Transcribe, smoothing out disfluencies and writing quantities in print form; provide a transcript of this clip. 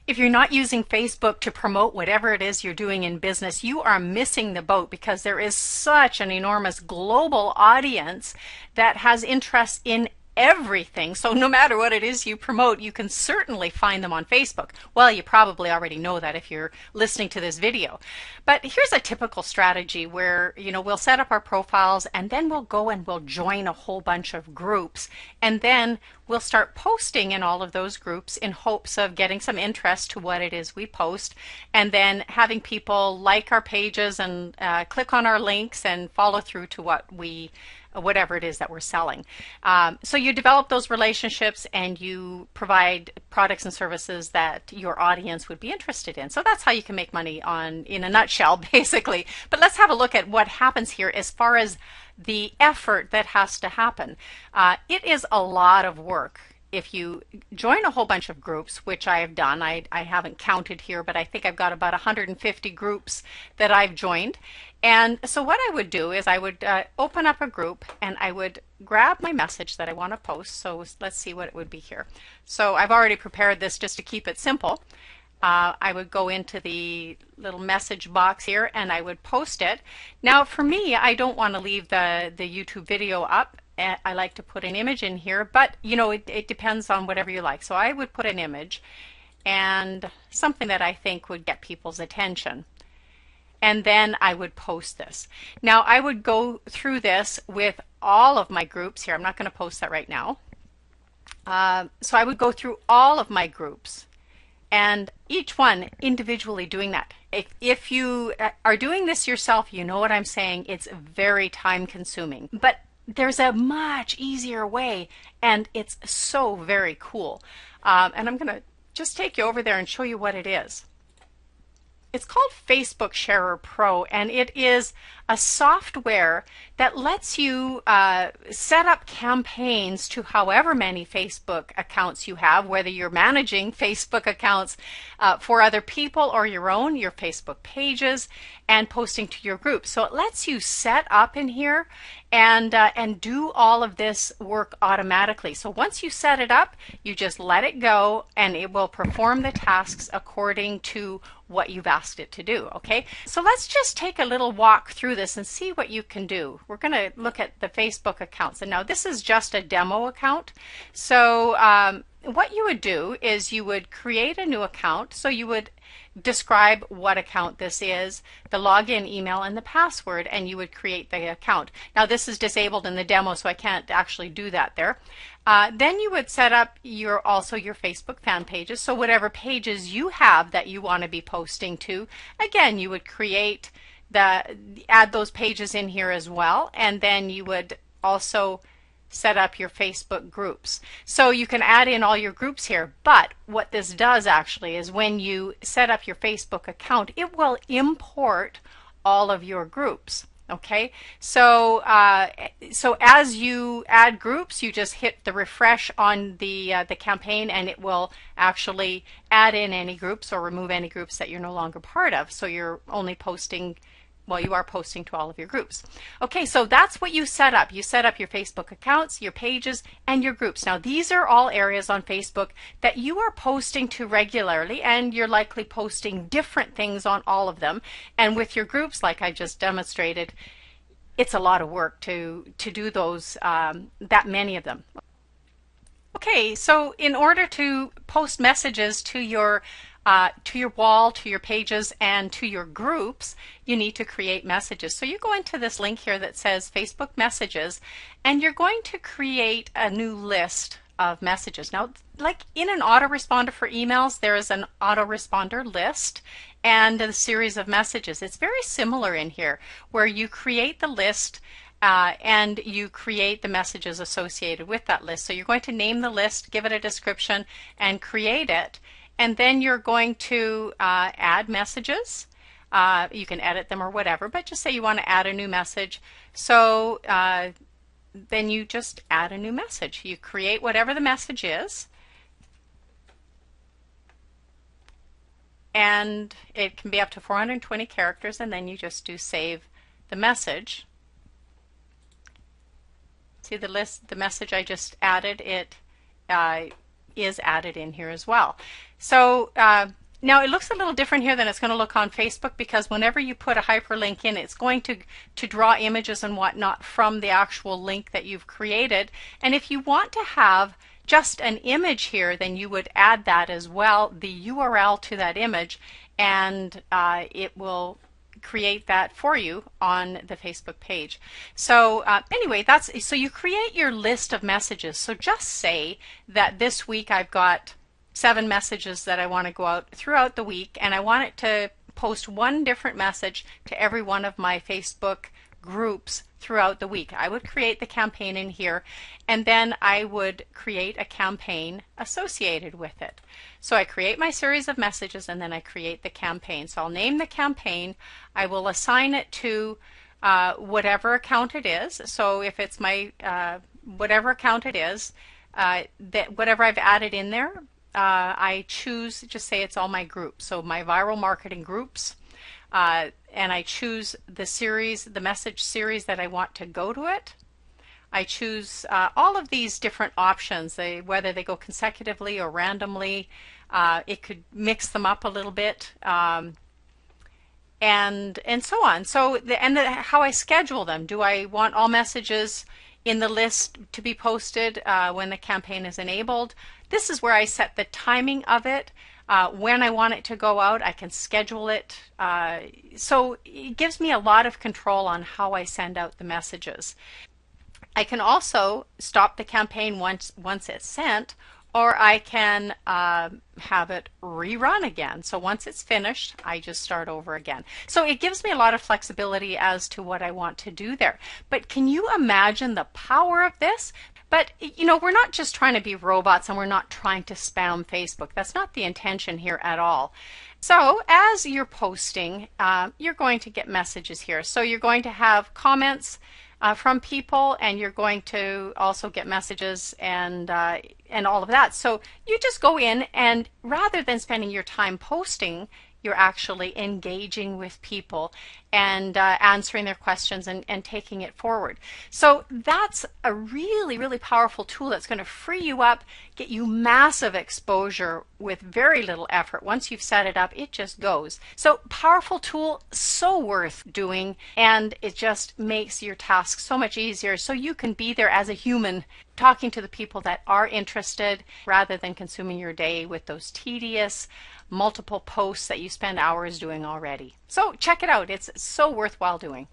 If you're not using Facebook to promote whatever it is you're doing in business, you are missing the boat because there is such an enormous global audience that has interest in everything. So no matter what it is you promote, you can certainly find them on Facebook. Well, you probably already know that if you're listening to this video. But here's a typical strategy where, we'll set up our profiles and then we'll go and we'll join a whole bunch of groups, and then we'll start posting in all of those groups in hopes of getting some interest to what it is we post, and then having people like our pages and click on our links and follow through to whatever it is that we're selling. So you develop those relationships and you provide products and services that your audience would be interested in. So that's how you can make money in a nutshell, basically. But let's have a look at what happens here as far as the effort that has to happen. It is a lot of work. If you join a whole bunch of groups, which I have done, I haven't counted here, but I think I've got about 150 groups that I've joined. And so what I would do is I would open up a group and I would grab my message that I want to post. So let's see what it would be here. So I've already prepared this just to keep it simple. I would go into the little message box here and I would post it. Now for me, I don't want to leave the YouTube video up. I like to put an image in here, but it depends on whatever you like. So I would put an image and something that I think would get people's attention. And then I would post this. Now I would go through this with all of my groups here. I'm not going to post that right now. So I would go through all of my groups and each one individually doing that. If you are doing this yourself, you know what I'm saying. It's very time consuming. But there's a much easier way, and it's so very cool. And I'm going to just take you over there and show you what it is. It's called Facebook Sharer Pro, and it is a software that lets you set up campaigns to however many Facebook accounts you have, whether you're managing Facebook accounts for other people or your Facebook pages, and posting to your group. So it lets you set up in here and do all of this work automatically. So once you set it up, you just let it go and it will perform the tasks according to what you've asked it to do. Okay, so let's just take a little walk through this and see what you can do. We're going to look at the Facebook accounts, and now this is just a demo account. So what you would do is you would create a new account. So you would describe what account this is, the login email and the password, and you would create the account. Now this is disabled in the demo, so I can't actually do that there. Then you would set up also your Facebook fan pages. So whatever pages you have that you want to be posting to, again, you would add those pages in here as well, and then you would also set up your Facebook groups. So you can add in all your groups here, but what this does actually is when you set up your Facebook account, it will import all of your groups. Okay, so as you add groups, you just hit the refresh on the campaign, and it will actually add in any groups or remove any groups that you're no longer part of. So you're only posting. Well, you are posting to all of your groups. Okay, so that's what you set up. You set up your Facebook accounts, your pages, and your groups. Now, these are all areas on Facebook that you are posting to regularly, and you're likely posting different things on all of them. And with your groups, like I just demonstrated, it's a lot of work to do those, that many of them. Okay, so in order to post messages to your wall, to your pages, and to your groups, you need to create messages. So you go into this link here that says Facebook Messages, and you're going to create a new list of messages. Now, like in an autoresponder for emails, there is an autoresponder list and a series of messages. It's very similar in here, where you create the list and you create the messages associated with that list. So you're going to name the list, give it a description, and create it. And then you're going to add messages. You can edit them or whatever, but just say you want to add a new message. So then you just add a new message. You create whatever the message is, and it can be up to 420 characters, and then you just do save the message. See the list, the message I just added, it is added in here as well. So now it looks a little different here than it's going to look on Facebook, because whenever you put a hyperlink in, it's going to draw images and whatnot from the actual link that you've created. And if you want to have just an image here, then you would add that as well, the URL to that image, and it will create that for you on the Facebook page. So anyway, so you create your list of messages. So just say that this week I've got 7 messages that I want to go out throughout the week, and I want it to post one different message to every one of my Facebook groups throughout the week. I would create the campaign in here, and then I would create a campaign associated with it. So I create my series of messages, and then I create the campaign. So I'll name the campaign. I will assign it to whatever account it is. So if it's my whatever account it is, that whatever I've added in there, I choose, just say it's all my groups, so my viral marketing groups, and I choose the series, the message series that I want to go to it. I choose all of these different options, whether they go consecutively or randomly. It could mix them up a little bit, and so on. So how I schedule them. Do I want all messages in the list to be posted when the campaign is enabled? This is where I set the timing of it. When I want it to go out, I can schedule it. So it gives me a lot of control on how I send out the messages. I can also stop the campaign once it's sent, or I can have it rerun again. So once it's finished, I just start over again. So it gives me a lot of flexibility as to what I want to do there. But can you imagine the power of this? But, you know, we're not just trying to be robots, and we're not trying to spam Facebook. That's not the intention here at all. So as you're posting, you're going to get messages here. So you're going to have comments from people, and you're going to also get messages and all of that. So you just go in, and rather than spending your time posting, you're actually engaging with people and answering their questions and taking it forward. So that's a really, really powerful tool that's going to free you up, get you massive exposure with very little effort. Once you've set it up, it just goes. So powerful tool, so worth doing, and it just makes your task so much easier, so you can be there as a human talking to the people that are interested, rather than consuming your day with those tedious multiple posts that you spend hours doing already. So check it out. It's so worthwhile doing.